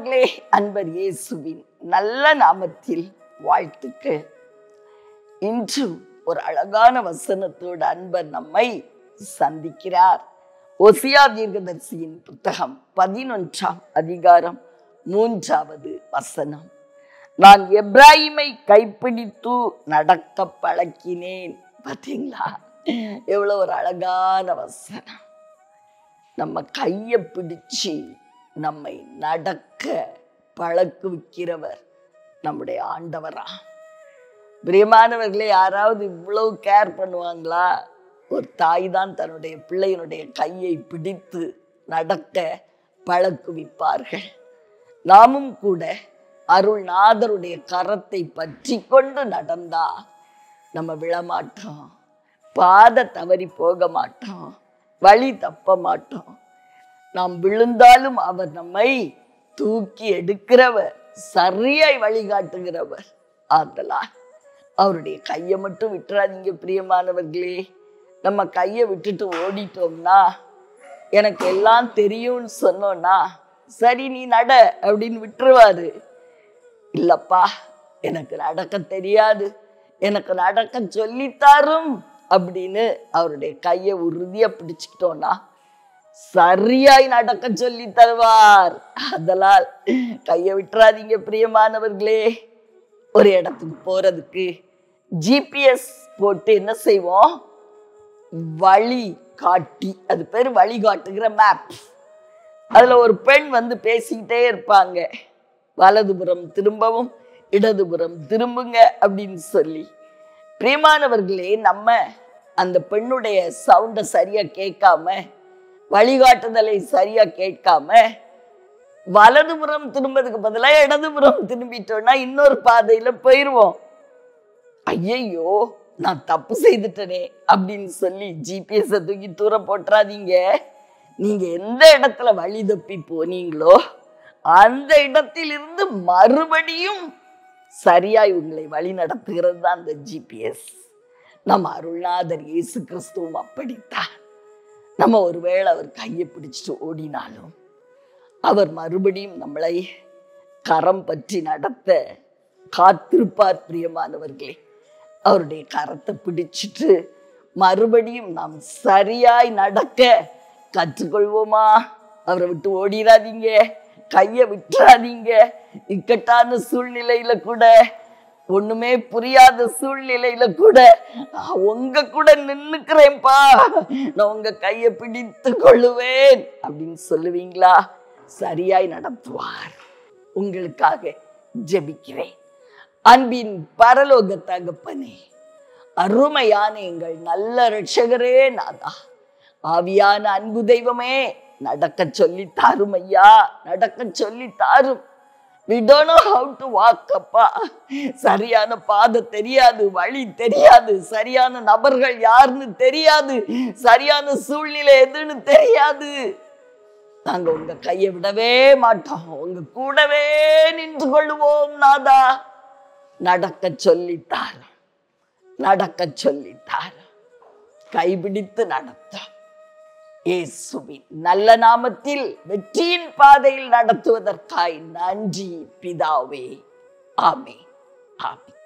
பிரியமானவர்களே, அன்பர் இயேசுவின் நல்ல நாமத்தில் வாழ்த்துக்கள். இன்றும் ஒரு அழகான வசனத்தோடு அன்பர் நம்மை சந்திக்கிறார். ஓசியா தீர்க்கதரிசியின் புத்தகம் 11ஆம் அதிகாரம் 3வது வசனம். நான் எப்ராயிமை கைப்பிடித்து நடக்க பழக்கினேன். பார்த்தீங்களா, எவ்வளவு ஒரு அழகான வசனம். நம்ம கையை பிடிச்சு நம்மை நடக்க பழக்குவிக்கிறவர் நம்முடைய ஆண்டவரா. பிரியமானவர்களே, யாராவது இவ்வளவு கேர் பண்ணுவாங்களா? ஒரு தாய் தான் தன்னுடைய பிள்ளையினுடைய கையை பிடித்து நடக்க பழக்குவிப்பார்கள். நாமும் கூட அருள்நாதருடைய கரத்தை பற்றி கொண்டு நடந்தா நம்ம விழமாட்டோம், பாதை தவறி போக மாட்டோம், வழி தப்ப மாட்டோம். நாம் விழுந்தாலும் அவர் நம்மை தூக்கி எடுக்கிறவர், சரியாய் வழிகாட்டுகிறவர். ஆதலால் அவருடைய கையை மட்டும் விட்டுறாதீங்க பிரியமானவர்களே. நம்ம கையை விட்டுட்டு ஓடிட்டோம்னா, எனக்கு எல்லாம் தெரியும்னு சொன்னோம்னா, சரி நீ நட அப்படின்னு விட்டுருவாரு. இல்லப்பா, எனக்கு நடக்க தெரியாது, எனக்கு நடக்க சொல்லித்தாரும் அப்படின்னு அவருடைய கையை உறுதியா பிடிச்சுக்கிட்டோம்னா சரியாய் நடக்க சொல்லி தருவார். அதனால் கையை விட்டுறாதீங்க பிரியமானவர்களே. ஒரு இடத்துக்கு போறதுக்கு ஜிபிஎஸ் போட்டு என்ன செய்வோம்? வழி காட்டி, அது பேர் வழிகாட்டுகிற மேப். அதுல ஒரு பெண் வந்து பேசிக்கிட்டே இருப்பாங்க, வலதுபுறம் திரும்பவும் இடதுபுறம் திரும்புங்க அப்படின்னு சொல்லி. பிரியமானவர்களே, நம்ம அந்த பெண்ணுடைய சவுண்டை சரியா கேட்காம, வழிகாட்டுதலை சரியா கேட்காம, வலதுபுறம் திரும்பதுக்கு பதிலாக இடதுபுறம் திரும்பிட்டோம்னா இன்னொரு பாதையில போயிருவோம். ஐயையோ, நான் தப்பு செய்துட்டனே அப்படின்னு சொல்லி ஜிபிஎஸ் தூக்கி தூர போட்டுறாதீங்க. நீங்க எந்த இடத்துல வழி தப்பி போனீங்களோ அந்த இடத்தில் இருந்து மறுபடியும் சரியாய் உங்களை வழி நடத்துகிறது தான் அந்த ஜிபிஎஸ். நம்ம அருள்நாதர் இயேசு கிறிஸ்துவும் அப்படித்தான். நம்ம ஒருவேளை அவர் கையை பிடிச்சிட்டு ஓடினாலும் அவர் மறுபடியும் நம்மளை கரம் பற்றி நடத்த காத்திருப்பார். பிரியமானவர்களே, அவருடைய கரத்தை பிடிச்சிட்டு மறுபடியும் நாம் சரியாய் நடக்க கற்றுக்கொள்வோமா? அவரை விட்டு ஓடிடாதீங்க, கையை விட்டுறாதீங்க. இக்கட்டான சூழ்நிலையில கூட, ஒண்ணுமே புரியாத சூழ்நிலையில கூட, உங்க கூட நின்னுக்கிறேன்ப்பா, நான் உங்க கையை பிடித்து கொள்ளுவேன் அப்படின்னு சொல்லுவீங்களா? சரியாய் நடத்துவார். உங்களுக்காக ஜெபிக்கிறேன். அன்பின் பரலோக தகப்பனே, அருமையான எங்கள் நல்ல இரட்சகரே நாதா, ஆவியான அன்பு தெய்வமே, நடக்க சொல்லி தாரும் ஐயா, நடக்க சொல்லி தாரும். We don't know how to walk அப்பா. சரியான பாதை தெரியாது, வழி தெரியாது, சரியான நபர்கள் யாருன்னு தெரியாது, சரியான சூழ்நிலை எதுன்னு தெரியாது. நாங்க உங்க கையை விடவே மாட்டோம், உங்க கூடவே நின்று கொள்ளுவோம் நாதா. நடக்க சொல்லித்தார், நடக்க சொல்லித்தார், கைபிடித்து நடத்த இயேசுவின் நல்ல நாமத்தில் வெற்றியின் பாதையில் நடத்துவதற்காய் நன்றி பிதாவே. ஆமென், ஆமென்.